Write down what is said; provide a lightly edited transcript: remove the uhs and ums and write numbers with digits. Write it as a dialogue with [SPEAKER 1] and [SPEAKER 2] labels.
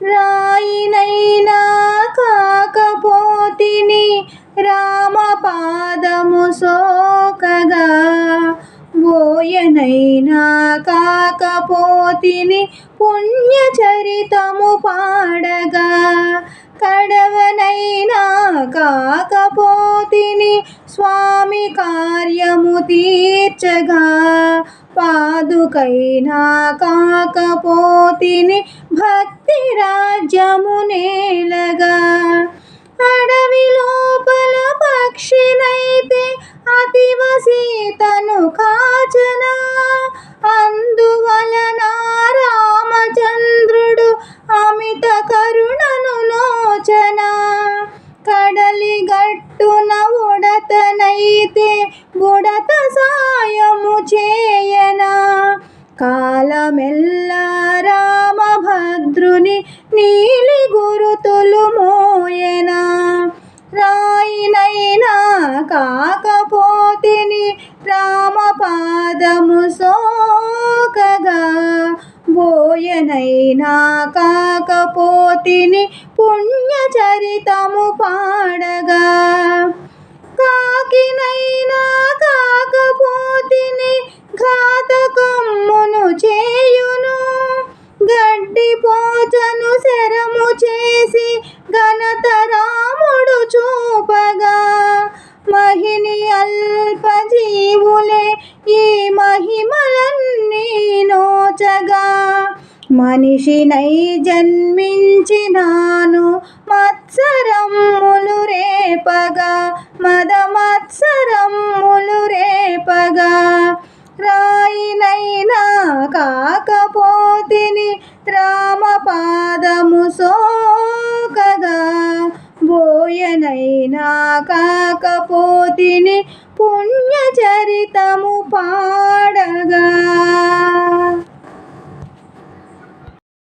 [SPEAKER 1] రాయినైనా కాకపోతిని రామపాదము సోకగా, బోయనైనా కాకపోతిని పుణ్యచరితము పాడగా, కడవనైనా కాకపోతిని స్వామి కార్యము తీర్చగా, పాదుకైనా కాకపోతిని భక్తి రాజ్యము నేలగా, అడవి లోపల పక్షినైతే అతివ సీతను కాచనా, అందువలన రామచంద్రుడు అమిత కరుణను నోచనా, కడలి గట్టున ఉడతనైతే బుడత సాయము చేయనా, కాలమెల్లా రామభద్రుని నీలి గురుతులు మోయనా, రాయినైనా కాకపోతిని రామపాదము సోకగా, బోయనైనా కాకపోతిని పుణ్యచరితము పాడగా, కాకినైనా కాకపోతిని ఘాతకమ్మును చేయును, గడ్డి పోచను శరము చేసి ఘనత రాముడు చూపగా, మహిని అల్పజీవులే ఈ మహిమలన్నీ నోచగా, మనిషినై జన్మించినాను మత్సరమ్ములు రేపగా, మదమత్సరమ్ములు రేపగా, రాయినైనా కాకపోతిని రామపాదము సోకగా, బోయనైనా కాకపోతిని పుణ్యచరితము పాడగా.